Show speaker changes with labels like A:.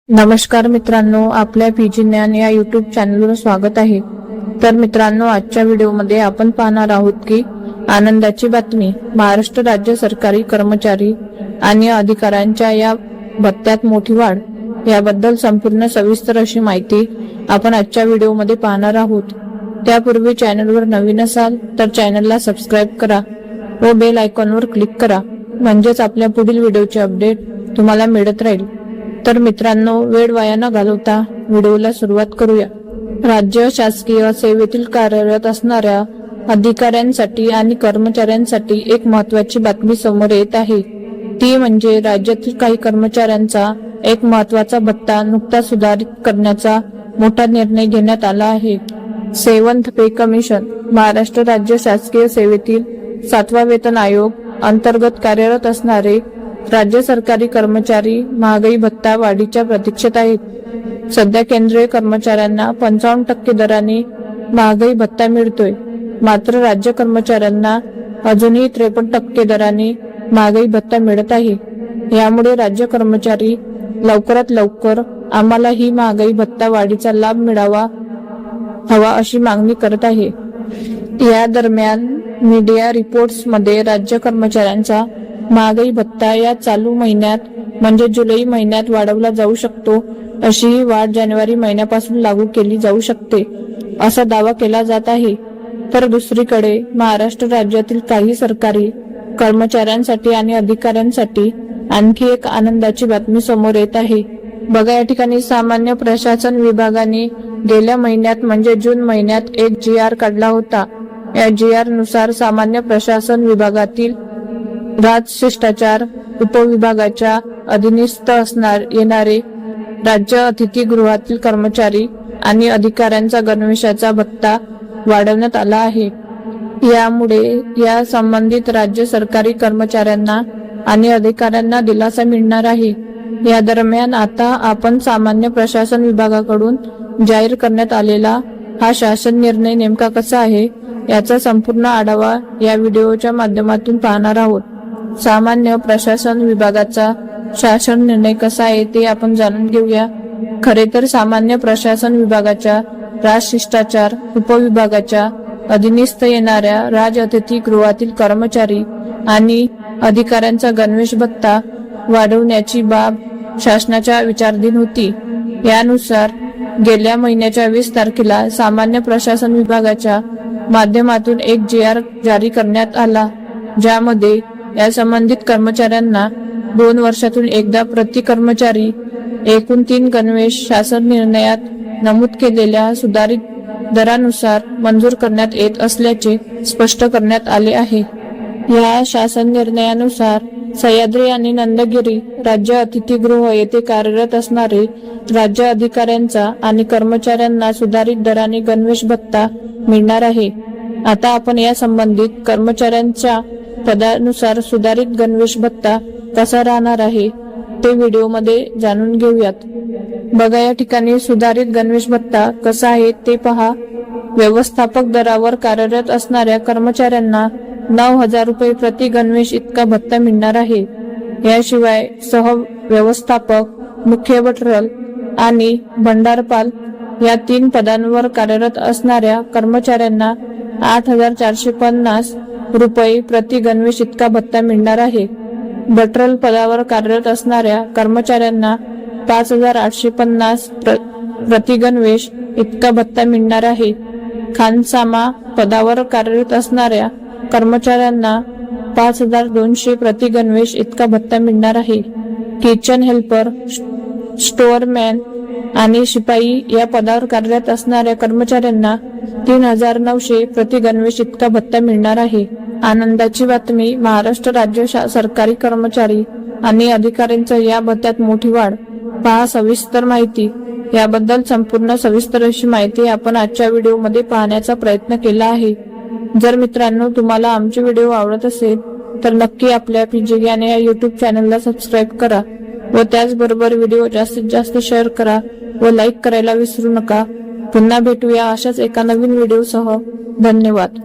A: नमस्कार मित्रांनो, आपल्या पीजी ज्ञान या यूट्यूब चॅनलवर स्वागत आहे। तर मित्रांनो, आजच्या व्हिडिओमध्ये आपण पाहणार आहोत की आनंदाची बातमी, महाराष्ट्र राज्य सरकारी कर्मचारी आणि अधिकाऱ्यांच्या या भत्त्यात मोठी वाढ, याबद्दल संपूर्ण सविस्तर अशी माहिती आपण आजच्या व्हिडिओमध्ये पाहणार आहोत। त्यापूर्वी चॅनलवर नवीन असाल तर चॅनलला सबस्क्राइब करा व बेल आयकॉनवर क्लिक करा, म्हणजेच आपल्या पुढील व्हिडिओचे अपडेट तुम्हाला मिळत राहील। तर मित्रांनो, वेळ वाया न घालवता व्हिडिओला सुरुवात करूया। राज्य शासकीय सेवेतील कार्यरत असणाऱ्या अधिकाऱ्यांसाठी आणि कर्मचाऱ्यांसाठी एक महत्त्वाची बातमी समोर येत आहे। ती म्हणजे राज्यातील काही कर्मचाऱ्यांचा एक महत्त्वाचा भत्ता नुकताच सुधारित करण्याचा मोठा निर्णय घेण्यात आला आहे। 7th पे कमिशन महाराष्ट्र राज्य शासकीय सेवेतील 7वा वेतन आयोग अंतर्गत कार्यरत असणारे राज्य सरकारी कर्मचारी महागाई भत्ता वाढीच्या प्रतीक्षेत आहेत। सध्या केंद्रीय कर्मचाऱ्यांना 55% दराने महागाई भत्ता मिळतोय, मात्र राज्य कर्मचाऱ्यांना अजूनही 53% दराने महागाई भत्ता मिळत आहे। यामुळे राज्य कर्मचारी लवकरात लवकर आम्हाला ही महागाई भत्ता वाढीचा लाभ मिळावा हवा अशी मागणी करत आहे। या दरम्यान मीडिया रिपोर्ट्स मध्ये राज्य कर्मचाऱ्यांचा महागाई भत्ता या चालू महिन्यात म्हणजे जुलै महिन्यात वाढवला जाऊ शकतो, अशी ही वाढ जानेवारी महिन्यापासून लागू केली जाऊ शकते असा दावा केला जात आहे। तर दुसरीकडे महाराष्ट्र राज्यातील काही सरकारी कर्मचाऱ्यांसाठी आणि अधिकाऱ्यांसाठी आणखी एक आनंदाची बातमी समोर येत आहे। बघा, या ठिकाणी सामान्य प्रशासन विभागाने गेल्या महिन्यात म्हणजे जून महिन्यात एक GR काढला होता। या GR नुसार सामान्य प्रशासन विभागातील राजशिष्टाचार उपविभागाच्या अधीनस्थ येणारे राज्य अतिथीगृहातील कर्मचारी आणि अधिकाऱ्यांचा गणवेशाचा भत्ता वाढवण्यात आला आहे। यामुळे या संबंधित राज्य सरकारी कर्मचाऱ्यांना आणि अधिकाऱ्यांना दिलासा मिळणार आहे। या दरम्यान आता आपण सामान्य प्रशासन विभागाकडून जाहीर करण्यात आलेला हा शासन निर्णय नेमका कसा आहे याचा संपूर्ण आढावा या व्हिडिओच्या माध्यमातून पाहणार आहोत। सामान्य प्रशासन विभागाचा शासन निर्णय कसा आहे ते आपण जाणून घेऊया। खरे तर सामान्य प्रशासन विभागाच्या राजशिष्टाचार उपविभागाच्या अधीनस्थ येणाऱ्या राज अतिथीगृहातील कर्मचारी आणि अधिकाऱ्यांचा गणवेश भत्ता वाढवण्याची बाब शासनाच्या विचाराधीन होती। यानुसार गेल्या महिन्याच्या 20 तारखेला सामान्य प्रशासन विभागाच्या माध्यमातून एक GR जारी करण्यात आला, ज्यामध्ये या संबंधित कर्मचाऱ्यांना 2 वर्षातून एकदा प्रति कर्मचारी एकूण 3 गणवेश शासन निर्णयात नमूद केलेल्या सुधारित दरानुसार मंजूर करण्यात येत असल्याचे स्पष्ट करण्यात आले आहे। या शासन निर्णयानुसार सह्याद्री आणि नंदगिरी राज्य अतिथीगृह येथे कार्यरत असणारे राज्य अधिकाऱ्यांचा आणि कर्मचाऱ्यांना सुधारित दराने गणवेश भत्ता मिळणार आहे। आता आपण या संबंधित कर्मचाऱ्यांच्या पदानुसार सुधारित गणवेश भत्ता कसा राहणार आहे ते व्हिडिओमध्ये जाणून घेऊयात। बघा, या ठिकाणी सुधारित गणवेश भत्ता कसा आहे ते पहा। व्यवस्थापक दरावर कार्यरत असणाऱ्या कर्मचाऱ्यांना 9,000 रुपये प्रति गणवेश इतका भत्ता मिळणार आहे। याशिवाय सह व्यवस्थापक, मुख्य बटरल आणि भंडारपाल या 3 पदांवर कार्यरत असणाऱ्या कर्मचाऱ्यांना 8,450 रुपये प्रति गणवेश इतका भत्ता मिळणार आहे। बटरल पदावर कार्यरत असणाऱ्या कर्मचाऱ्यांना 5,850 प्रति गणवेश इतका भत्ता मिळणार आहे। खानसामा पदावर कार्यरत असणाऱ्या कर्मचाऱ्यांना 5,200 प्रति गणवेश इतका भत्ता मिळणार आहे। किचन हेल्पर, स्टोअरमॅन आणि शिपाई या पदावर कार्यरत असणाऱ्या कर्मचाऱ्यांना 3,900 प्रति गणवेश इतका भत्ता मिळणार आहे। आनंदाची बातमी, महाराष्ट्र राज्य सरकारी कर्मचारी आणि अधिकाऱ्यांच्या या भत्त्यात मोठी वाढ, पहा सविस्तर माहिती। याबद्दल संपूर्ण सविस्तर अशी माहिती आपण आजच्या व्हिडिओमध्ये पाहण्याचा प्रयत्न केला आहे। जर मित्रांनो तुम्हाला आमचे व्हिडिओ आवडत असेल तर नक्की आपल्या पीजी ज्ञान या यूट्यूब चॅनलला सबस्क्राइब करा व त्याचबरोबर व्हिडिओ जास्तीत जास्त शेअर करा व लाईक करायला विसरू नका। पुन्हा भेटूया अशाच एका नवीन व्हिडिओसह। धन्यवाद।